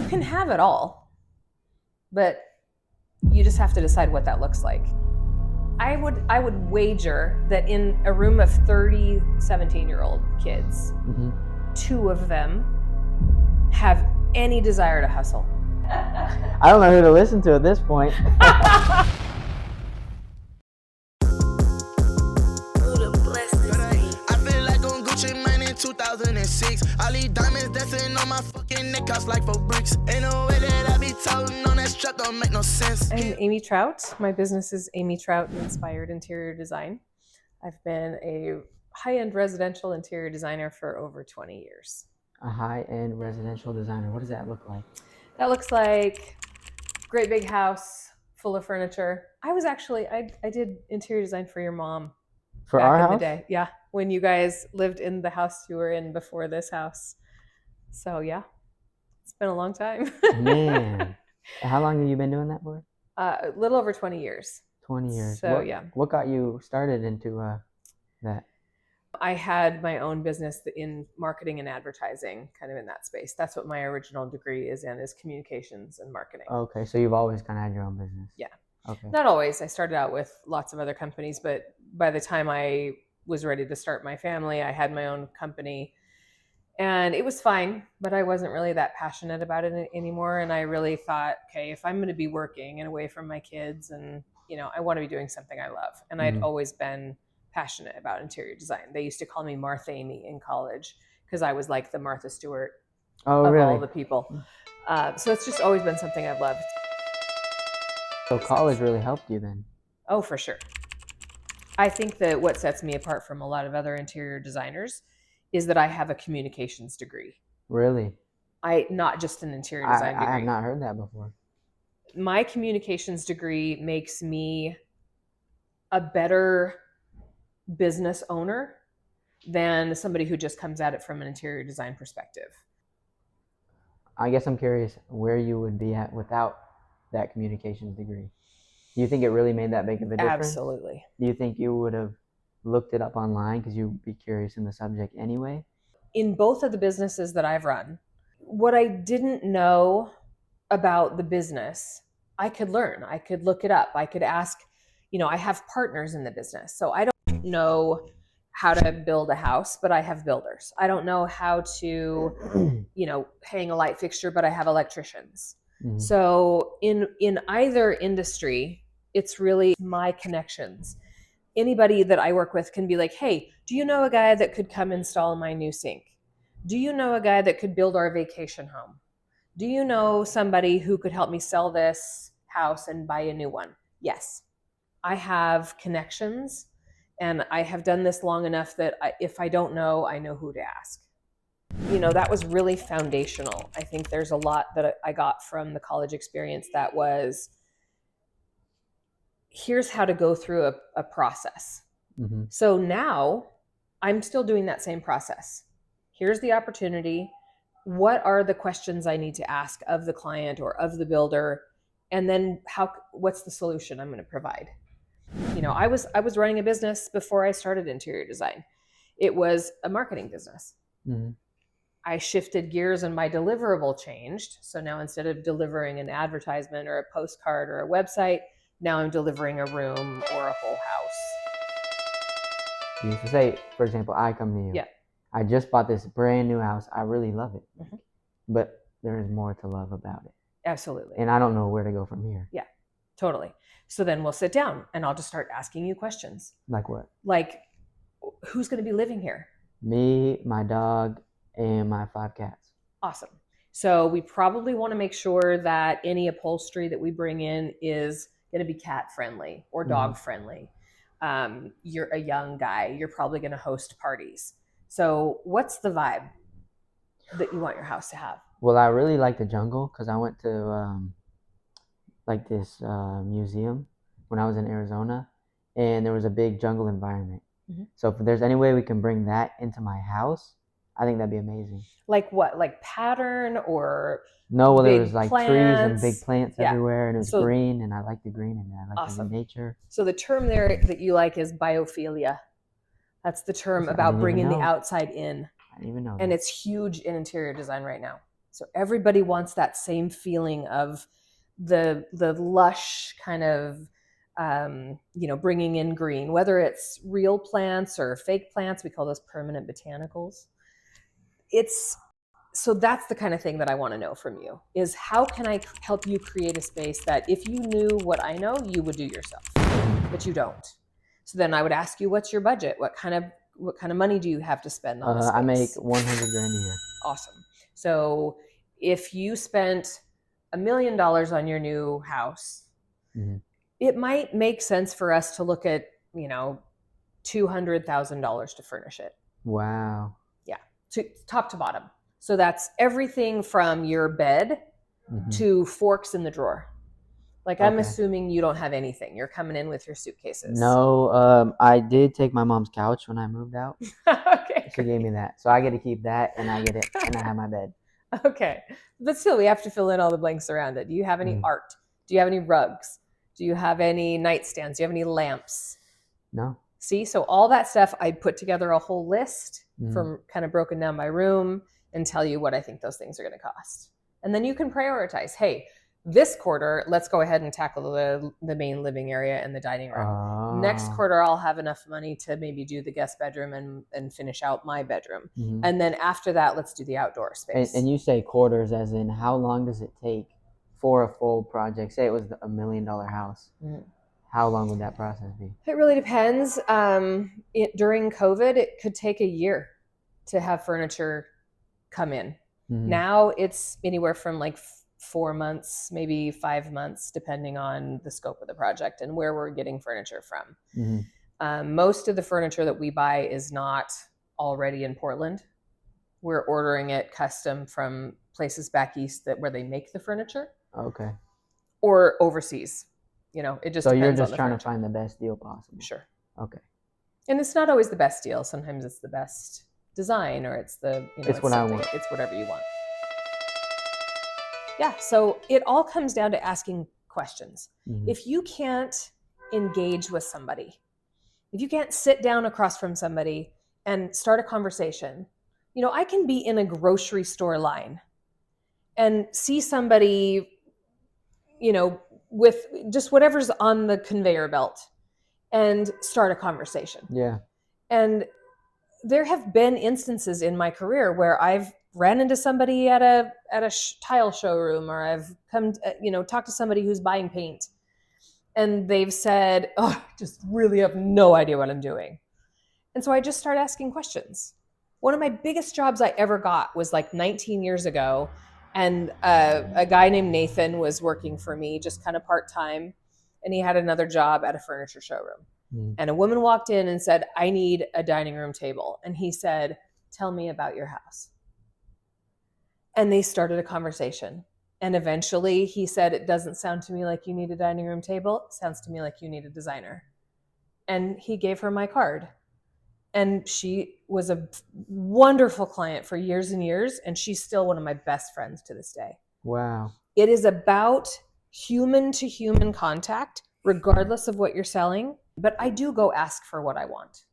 can have it all, but you just have to decide what that looks like. I would wager that in a room of 30 17-year-old kids, 2 of them have any desire to hustle. I don't know who to listen to at this point. I feel like on Gucci Mane in 2006. All these diamonds dancing on my fucking neck, cost like 4 bricks. Ain't no way that I be toting on that strap, don't make no sense. I'm Amy Trout. My business is Amy Trout Inspired Interior Design. I've been a high-end residential interior designer for over 20 years. A high-end residential designer. What does that look like? That looks like great big house full of furniture. I did interior design for your mom. For back our in house? the day. Yeah, when you guys lived in the house you were in before this house. So yeah, it's been a long time. Man, how long have you been doing that for? A little over 20 years. 20 years. So yeah. What got you started into that? I had my own business in marketing and advertising, kind of in that space. That's what my original degree is in, is communications and marketing. Okay, so you've always kind of had your own business. Yeah. Okay. Not always. I started out with lots of other companies, but by the time I was ready to start my family, I had my own company. And it was fine, but I wasn't really that passionate about it anymore. And I really thought, okay, if I'm going to be working and away from my kids, and I want to be doing something I love. And I'd always been passionate about interior design. They used to call me Martha Amy in college because I was like the Martha Stewart of all the people. So it's just always been something I've loved. So college really helped you then? Oh, for sure. I think that what sets me apart from a lot of other interior designers is that I have a communications degree. Really? Not just an interior design degree. I have not heard that before. My communications degree makes me a better business owner than somebody who just comes at it from an interior design perspective. I guess I'm curious where you would be at without that communications degree. Do you think it really made that big of a difference? Absolutely. Do you think you would have looked it up online because you'd be curious in the subject anyway? In both of the businesses that I've run, what I didn't know about the business, I could learn. I could look it up. I could ask, I have partners in the business. So I don't know how to build a house, but I have builders. I don't know how to, hang a light fixture, but I have electricians. Mm-hmm. So in either industry, it's really my connections. Anybody that I work with can be like, hey, do you know a guy that could come install my new sink? Do you know a guy that could build our vacation home? Do you know somebody who could help me sell this house and buy a new one? Yes. I have connections, and I have done this long enough that if I don't know, I know who to ask. That was really foundational. I think there's a lot that I got from the college experience that was, here's how to go through a process. Mm-hmm. So now I'm still doing that same process. Here's the opportunity. What are the questions I need to ask of the client or of the builder? And then what's the solution I'm going to provide? I was running a business before I started interior design. It was a marketing business. Mm-hmm. I shifted gears and my deliverable changed. So now instead of delivering an advertisement or a postcard or a website, now I'm delivering a room or a whole house. So say, for example, I come to you. Yeah. I just bought this brand new house. I really love it. Mm-hmm. But there is more to love about it. Absolutely. And I don't know where to go from here. Yeah, totally. So then we'll sit down and I'll just start asking you questions. Like what? Like, who's going to be living here? Me, my dog, and my 5 cats. Awesome. So we probably want to make sure that any upholstery that we bring in is going to be cat friendly or dog friendly. You're a young guy. You're probably going to host parties. So what's the vibe that you want your house to have? Well, I really like the jungle because I went to this museum when I was in Arizona, and there was a big jungle environment. Mm-hmm. So if there's any way we can bring that into my house, I think that'd be amazing. Like what? Like pattern or no? Well, there was like plants? Trees and big plants everywhere, and it was green, and I like the green, and I like the nature. So the term there that you like is biophilia. That's the term about bringing the outside in. I didn't even know. And it's huge in interior design right now. So everybody wants that same feeling of the lush kind of, bringing in green, whether it's real plants or fake plants. We call those permanent botanicals. So that's the kind of thing that I want to know from you, is how can I help you create a space that if you knew what I know, you would do yourself, but you don't. So then I would ask you, what's your budget? What kind of money do you have to spend on this space? I make 100 grand a year. Awesome. So if you spent $1 million on your new house, it might make sense for us to look at, $200,000 to furnish it. Wow. Yeah, top to bottom. So that's everything from your bed to forks in the drawer. Like, I'm assuming you don't have anything. You're coming in with your suitcases. No, I did take my mom's couch when I moved out. Okay. She gave me that. So I get to keep that, and I get it, and I have my bed. Okay. But still, we have to fill in all the blanks around it. Do you have any art? Do you have any rugs? Do you have any nightstands? Do you have any lamps? No. See, so all that stuff, I put together a whole list from kind of broken down by room and tell you what I think those things are going to cost. And then you can prioritize, hey, this quarter, let's go ahead and tackle the main living area and the dining room. Next quarter, I'll have enough money to maybe do the guest bedroom and finish out my bedroom. And then after that, let's do the outdoor space. And you say quarters as in how long does it take for a full project? Say it was $1 million house. How long would that process be? It really depends. During COVID, it could take a year to have furniture come in. Now it's anywhere from like 4 months, maybe 5 months, depending on the scope of the project and where we're getting furniture from. Most of the furniture that we buy is not already in Portland. We're ordering it custom from places back east where they make the furniture. Okay. Or overseas. It just so depends. You're just on the trying furniture. To find the best deal possible. Sure. Okay. And it's not always the best deal. Sometimes it's the best design, or it's it's what I want. It's whatever you want. Yeah. So it all comes down to asking questions. If you can't engage with somebody, if you can't sit down across from somebody and start a conversation, I can be in a grocery store line and see somebody, with just whatever's on the conveyor belt and start a conversation. Yeah. And there have been instances in my career where I've ran into somebody at a tile showroom, or I've come, talked to somebody who's buying paint, and they've said, "Oh, I just really have no idea what I'm doing." And so I just start asking questions. One of my biggest jobs I ever got was like 19 years ago. And a guy named Nathan was working for me just kind of part-time, and he had another job at a furniture showroom. And a woman walked in and said, "I need a dining room table." And he said, "Tell me about your house." And they started a conversation. And eventually he said, "It doesn't sound to me like you need a dining room table. It sounds to me like you need a designer." And he gave her my card. And she was a wonderful client for years and years. And she's still one of my best friends to this day. Wow. It is about human to human contact, regardless of what you're selling. But I do go ask for what I want.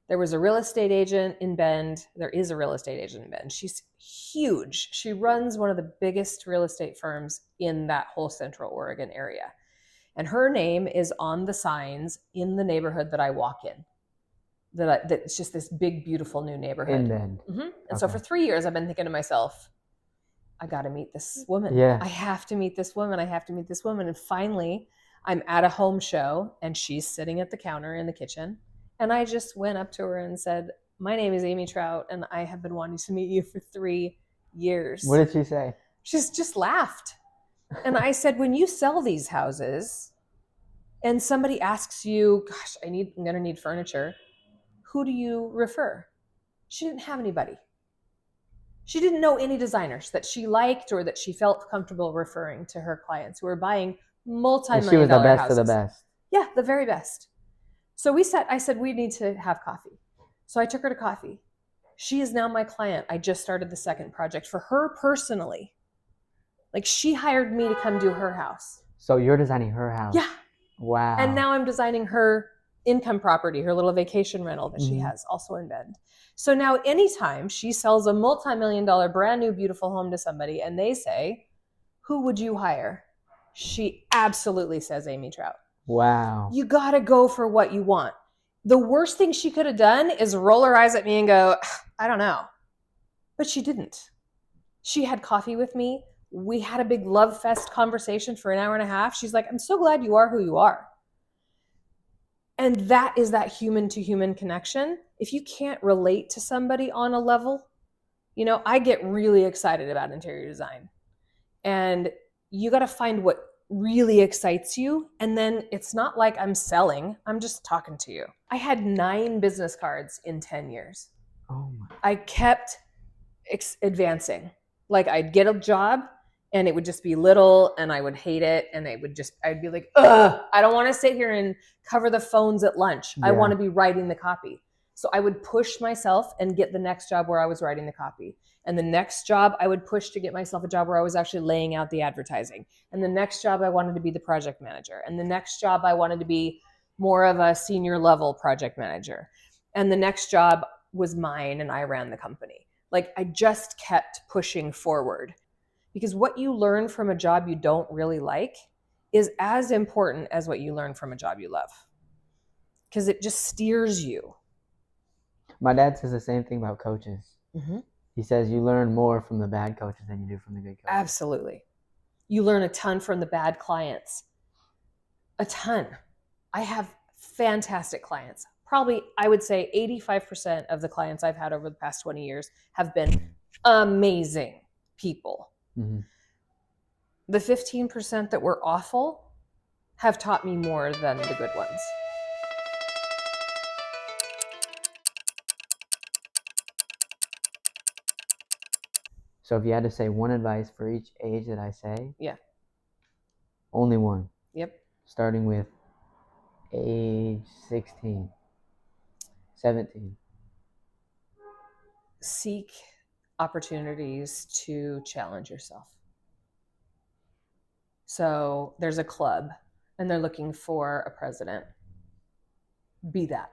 There was a real estate agent in Bend. There is a real estate agent in Bend. She's huge. She runs one of the biggest real estate firms in that whole Central Oregon area. And her name is on the signs in the neighborhood that I walk in. It's just this big, beautiful new neighborhood. In Bend. And so for 3 years, I've been thinking to myself, I got to meet this woman. Yeah. I have to meet this woman. I have to meet this woman. And finally, I'm at a home show, and she's sitting at the counter in the kitchen. And I just went up to her and said, "My name is Amy Trout, and I have been wanting to meet you for 3 years." What did she say? She's just laughed. And I said, "When you sell these houses and somebody asks you, gosh, I'm going to need furniture, who do you refer?" She didn't have anybody. She didn't know any designers that she liked or that she felt comfortable referring to her clients who were buying multi-million dollar houses. She was the best of the best. Yeah, the very best. So I said, we need to have coffee. So I took her to coffee. She is now my client. I just started the second project for her personally. Like, she hired me to come do her house. So you're designing her house? Yeah. Wow. And now I'm designing her income property, her little vacation rental that she has also in Bend. So now anytime she sells a multi-million-dollar brand new beautiful home to somebody and they say, who would you hire? She absolutely says Amy Trout. Wow. You got to go for what you want. The worst thing she could have done is roll her eyes at me and go, I don't know. But she didn't. She had coffee with me. We had a big love fest conversation for an hour and a half. She's like, I'm so glad you are who you are. And that is that human to human connection. If you can't relate to somebody on a level, you know, I get really excited about interior design. And you got to find what really excites you. And then it's not like I'm selling, I'm just talking to you. I had 9 business cards in 10 years. Oh my. I kept advancing. Like I'd get a job and it would just be little and I would hate it. And I'd be like, ugh, I don't want to sit here and cover the phones at lunch. I want to be writing the copy. So I would push myself and get the next job where I was writing the copy. And the next job I would push to get myself a job where I was actually laying out the advertising. And the next job I wanted to be the project manager. And the next job I wanted to be more of a senior level project manager. And the next job was mine and I ran the company. Like I just kept pushing forward, because what you learn from a job you don't really like is as important as what you learn from a job you love, because it just steers you. My dad says the same thing about coaches. Mm-hmm. He says you learn more from the bad coaches than you do from the good coaches. Absolutely. You learn a ton from the bad clients. A ton. I have fantastic clients. Probably, I would say 85% of the clients I've had over the past 20 years have been amazing people. Mm-hmm. The 15% that were awful have taught me more than the good ones. So if you had to say one advice for each age that I say, Yeah. Only one. Yep. Starting with age 16, 17. Seek opportunities to challenge yourself. So there's a club and they're looking for a president. Be that.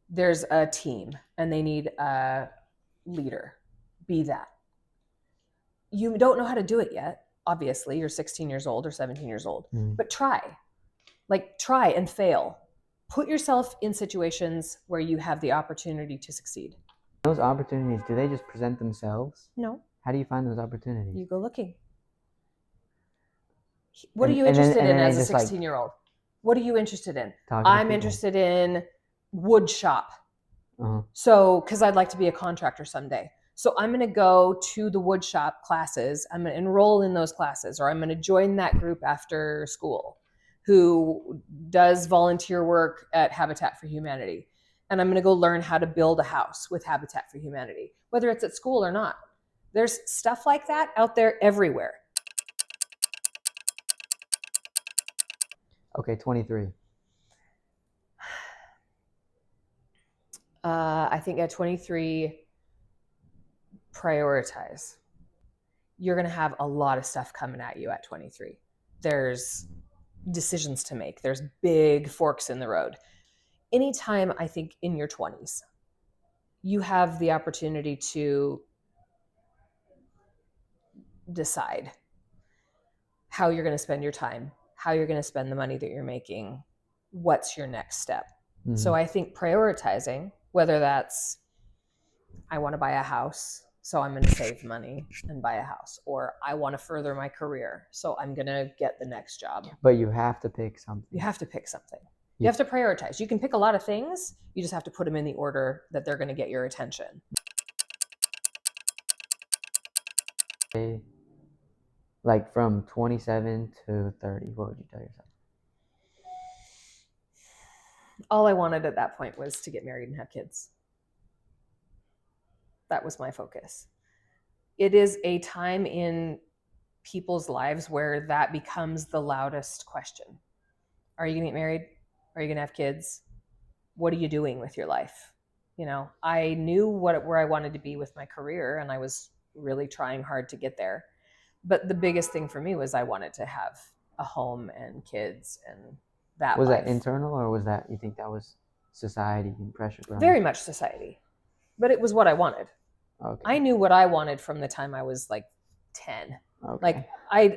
There's a team and they need a leader. Be that. You don't know how to do it yet. Obviously, you're 16 years old or 17 years old, but try. Like try and fail. Put yourself in situations where you have the opportunity to succeed. Those opportunities, do they just present themselves? No. How do you find those opportunities? You go looking. What are you interested in as a 16-year-old? What are you interested in? I'm interested in wood shop. So, because I'd like to be a contractor someday. So I'm going to go to the wood shop classes. I'm going to enroll in those classes, or I'm going to join that group after school who does volunteer work at Habitat for Humanity. And I'm going to go learn how to build a house with Habitat for Humanity, whether it's at school or not. There's stuff like that out there everywhere. Okay, 23. I think at 23, prioritize. You're going to have a lot of stuff coming at you at 23. There's decisions to make. There's big forks in the road. Anytime, I think, in your 20s, you have the opportunity to decide how you're going to spend your time, how you're going to spend the money that you're making, what's your next step. Mm-hmm. So I think prioritizing, whether that's I want to buy a house, so I'm going to save money and buy a house, or I want to further my career, so I'm going to get the next job. But you have to pick something. You have to pick something. You have to prioritize. You can pick a lot of things. You just have to put them in the order that they're going to get your attention. Like from 27 to 30, what would you tell yourself? All I wanted at that point was to get married and have kids. That was my focus. It is a time in people's lives where that becomes the loudest question. Are you going to get married? Are you going to have kids? What are you doing with your life? You know, I knew where I wanted to be with my career, and I was really trying hard to get there. But the biggest thing for me was I wanted to have a home and kids and that Was life. that internal, or was that, you think that was society and pressure? Very much society, but it was what I wanted. Okay. I knew what I wanted from the time I was like 10. Okay. Like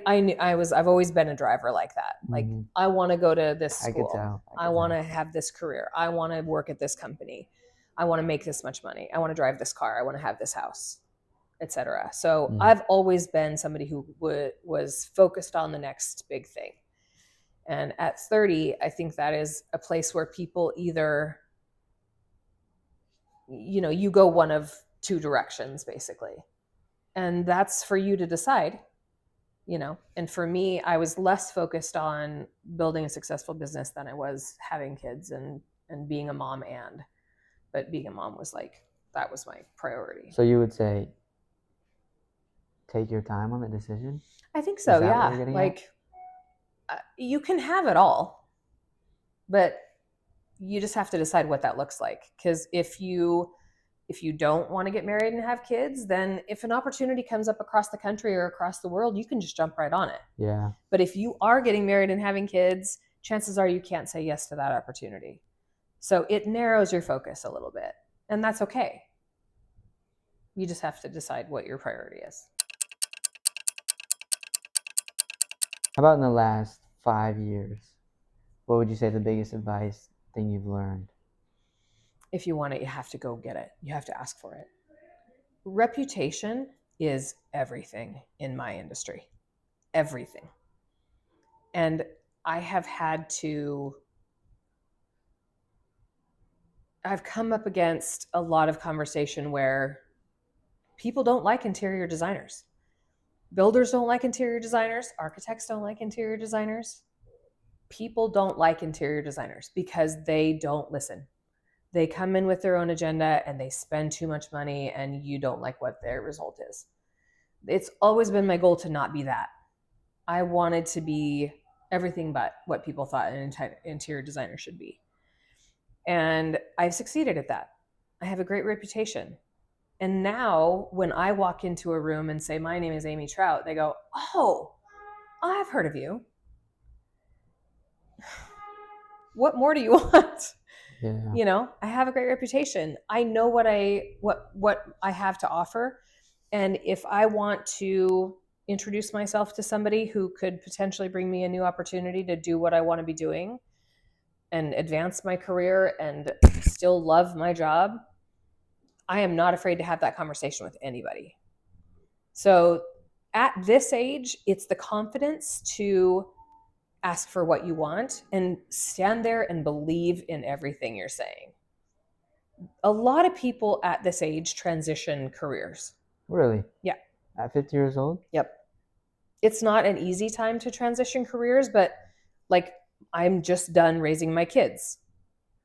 I knew I've always been a driver like that. Like I want to go to this school. I could tell. I want to have this career. I want to work at this company. I want to make this much money. I want to drive this car. I want to have this house, etc. So I've always been somebody who was focused on the next big thing. And at 30, I think that is a place where people either, you go one of two directions basically. And that's for you to decide, and for me, I was less focused on building a successful business than I was having kids and being a mom. But being a mom was that was my priority. So you would say, take your time on the decision? I think so. Yeah. You can have it all, but you just have to decide what that looks like. Because if you don't want to get married and have kids, then if an opportunity comes up across the country or across the world, you can just jump right on it. Yeah. But if you are getting married and having kids, chances are you can't say yes to that opportunity. So it narrows your focus a little bit, and that's okay. You just have to decide what your priority is. How about in the last 5 years? What would you say the biggest advice thing you've learned? If you want it, you have to go get it. You have to ask for it. Reputation is everything in my industry. Everything. And I've come up against a lot of conversation where people don't like interior designers. Builders don't like interior designers. Architects don't like interior designers. People don't like interior designers because they don't listen. They come in with their own agenda and they spend too much money, and you don't like what their result is. It's always been my goal to not be that. I wanted to be everything but what people thought an interior designer should be. And I've succeeded at that. I have a great reputation. And now when I walk into a room and say, my name is Amy Trout, they go, oh, I've heard of you. What more do you want? Yeah. I have a great reputation. I know what I have to offer. And if I want to introduce myself to somebody who could potentially bring me a new opportunity to do what I want to be doing and advance my career and still love my job, I am not afraid to have that conversation with anybody. So at this age, it's the confidence to ask for what you want and stand there and believe in everything you're saying. A lot of people at this age transition careers. Really? Yeah. At 50 years old? Yep. It's not an easy time to transition careers, but I'm just done raising my kids.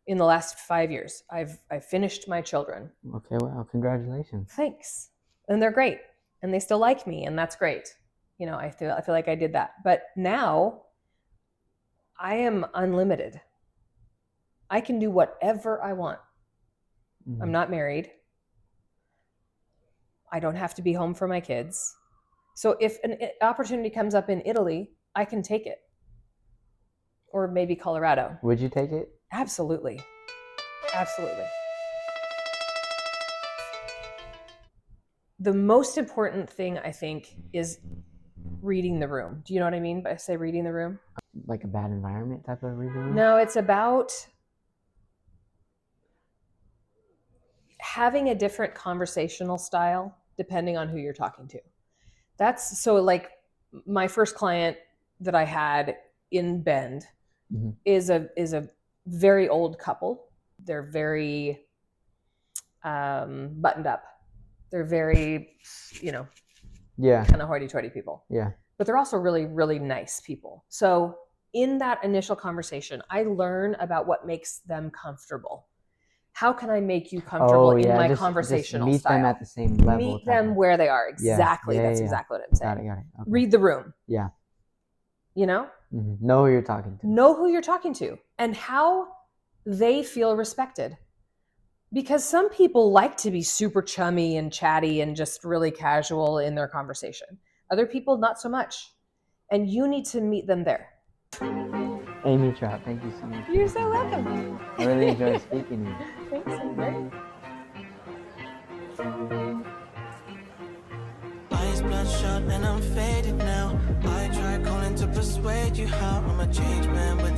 In the last 5 years, I've finished my children. Okay, well, congratulations. Thanks. And they're great. And they still like me, and that's great. I feel like I did that. But now I am unlimited. I can do whatever I want. Mm-hmm. I'm not married. I don't have to be home for my kids. So if an opportunity comes up in Italy, I can take it. Or maybe Colorado. Would you take it? Absolutely. Absolutely. The most important thing, I think, is reading the room. Do you know what I mean by say reading the room? Like a bad environment type of reading the room? No, it's about having a different conversational style depending on who you're talking to. That's so my first client that I had in Bend is a very old couple. They're very buttoned up. They're very, kind of hoity-toity people. Yeah. But they're also really, really nice people. So in that initial conversation, I learn about what makes them comfortable. How can I make you comfortable in my conversational just meet style? Meet them at the same level. Meet them where they are. Exactly. Yeah, That's exactly what I'm saying. Got it. Okay. Read the room. Yeah. Mm-hmm. Know who you're talking to. Know who you're talking to and how they feel respected. Because some people like to be super chummy and chatty and just really casual in their conversation. Other people, not so much. And you need to meet them there. Amy Trout, thank you so much. You're so welcome. I really enjoyed speaking to you. Thanks, so great. Eyes bloodshot and I'm faded now. I try calling to persuade you how I'm a changed man, but